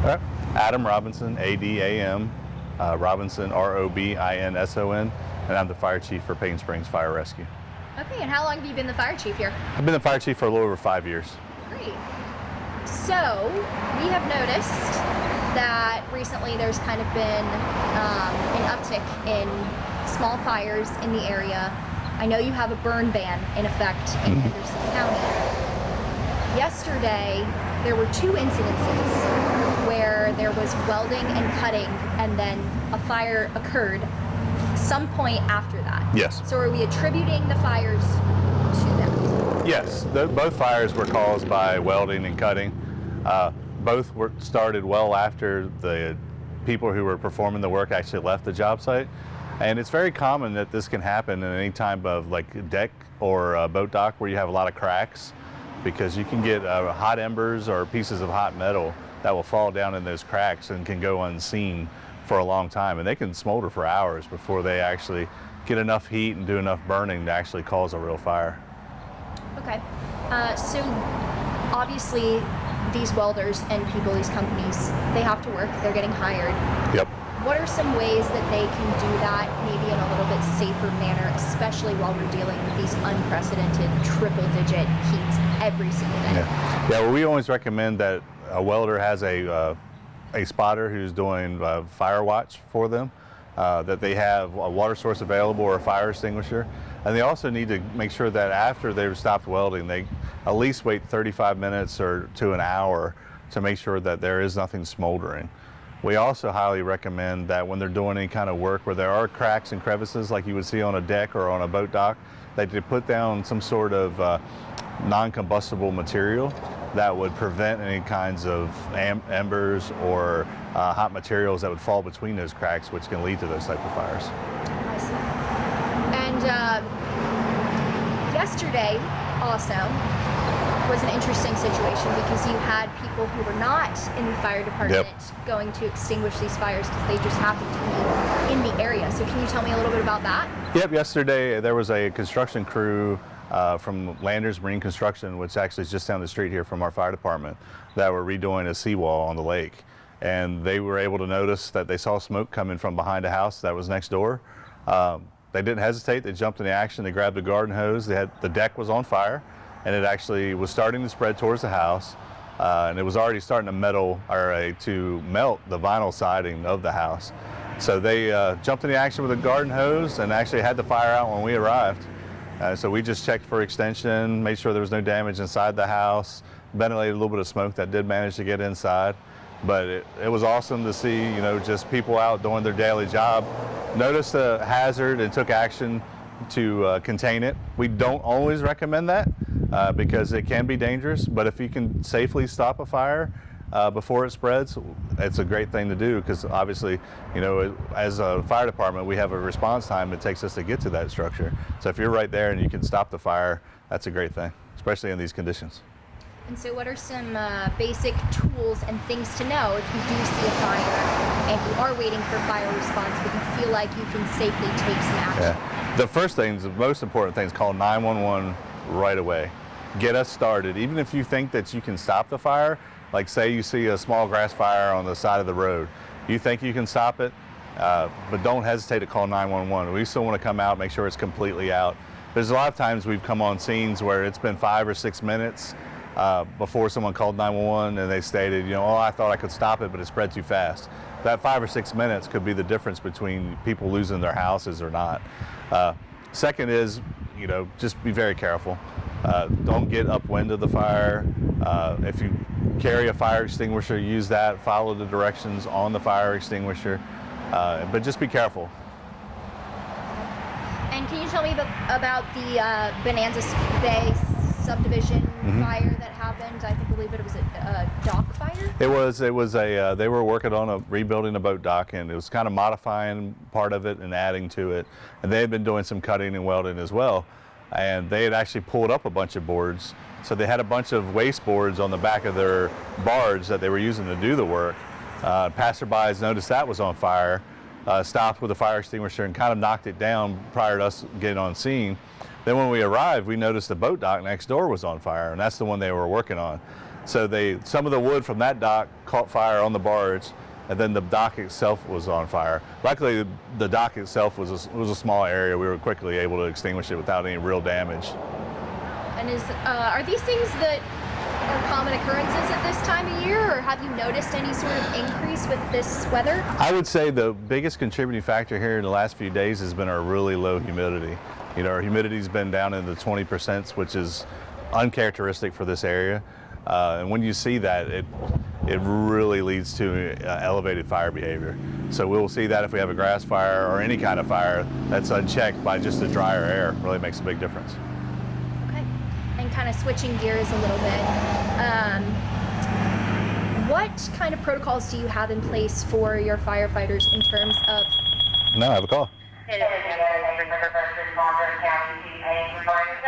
All right. Adam Robinson, A-D-A-M, Robinson, R-O-B-I-N-S-O-N, and I'm the fire chief for Payne Springs Fire Rescue. Okay, and how long have you been the fire chief here? I've been the fire chief for a little over 5 years. Great. So, we have noticed that recently there's kind of been an uptick in small fires in the area. I know you have a burn ban in effect in Henderson County. Yesterday, there were 2 incidences where there was welding and cutting, and then a fire occurred some point after that. Yes. So are we attributing the fires to that? Yes, both fires were caused by welding and cutting. Both were started well after the people who were performing the work actually left the job site. And it's very common that this can happen in any type of like deck or boat dock where you have a lot of cracks, because you can get hot embers or pieces of hot metal that will fall down in those cracks and can go unseen for a long time, and they can smolder for hours before they actually get enough heat and do enough burning to actually cause a real fire. Okay, so obviously these welders and people, these companies, they have to work, they're getting hired. Yep. What are some ways that they can do that maybe in a little bit safer manner, especially while we're dealing with these unprecedented triple-digit heats every single day? Yeah, well, we always recommend that a welder has a spotter who's doing fire watch for them, that they have a water source available or a fire extinguisher. And they also need to make sure that after they've stopped welding, they at least wait 35 minutes or to an hour to make sure that there is nothing smoldering. We also highly recommend that when they're doing any kind of work where there are cracks and crevices like you would see on a deck or on a boat dock, that they put down some sort of non-combustible material that would prevent any kinds of embers or hot materials that would fall between those cracks, which can lead to those type of fires. I see. And yesterday also was an interesting situation because you had people who were not in the fire department going to extinguish these fires because they just happened to be in the area. So can you tell me a little bit about that? Yep, yesterday there was a construction crew from Landers Marine Construction, which actually is just down the street here from our fire department, that were redoing a seawall on the lake. And they were able to notice that they saw smoke coming from behind a house that was next door. They didn't hesitate, they jumped into action, they grabbed a garden hose, the deck was on fire, and it actually was starting to spread towards the house, and it was already starting to melt the vinyl siding of the house. So they jumped into action with a garden hose and actually had the fire out when we arrived. So we just checked for extension, made sure there was no damage inside the house, ventilated a little bit of smoke that did manage to get inside. But it was awesome to see, you know, just people out doing their daily job, noticed the hazard and took action to contain it. We don't always recommend that because it can be dangerous, but if you can safely stop a fire before it spreads, it's a great thing to do, because obviously, you know, as a fire department, we have a response time it takes us to get to that structure. So if you're right there and you can stop the fire, that's a great thing, especially in these conditions. And so what are some basic tools and things to know if you do see a fire and you are waiting for fire response, but you feel like you can safely take some action? Yeah. The first thing, the most important thing, is call 911 right away. Get us started. Even if you think that you can stop the fire, like say you see a small grass fire on the side of the road, you think you can stop it, but don't hesitate to call 911. We still want to come out, make sure it's completely out. There's a lot of times we've come on scenes where it's been 5 or 6 minutes before someone called 911 and they stated, you know, oh, I thought I could stop it, but it spread too fast. That 5 or 6 minutes could be the difference between people losing their houses or not. Second is, you know, just be very careful. Don't get upwind of the fire. If you carry a fire extinguisher, use that, follow the directions on the fire extinguisher, but just be careful. And can you tell me about the Bonanza Bay subdivision fire that happened? I believe it was a dock fire? It was they were working on rebuilding a boat dock, and it was kind of modifying part of it and adding to it. And they had been doing some cutting and welding as well. And they had actually pulled up a bunch of boards. So they had a bunch of waste boards on the back of their barge that they were using to do the work. Passerbys noticed that was on fire, stopped with a fire extinguisher and kind of knocked it down prior to us getting on scene. Then when we arrived, we noticed the boat dock next door was on fire, and that's the one they were working on. So some of the wood from that dock caught fire on the barge, and then the dock itself was on fire. Luckily, the dock itself was a small area. We were quickly able to extinguish it without any real damage. And are these things that are common occurrences at this time of year, or have you noticed any sort of increase with this weather? I would say the biggest contributing factor here in the last few days has been our really low humidity. Our humidity's been down in the 20%, which is uncharacteristic for this area. And when you see that, it really leads to elevated fire behavior. So we'll see that if we have a grass fire or any kind of fire that's unchecked by just the drier air. It really makes a big difference. Okay. And kind of switching gears a little bit, what kind of protocols do you have in place for your firefighters in terms of... No, I have a call. Hey, this is Payne Springs, first responder, KLTV, Payne Springs,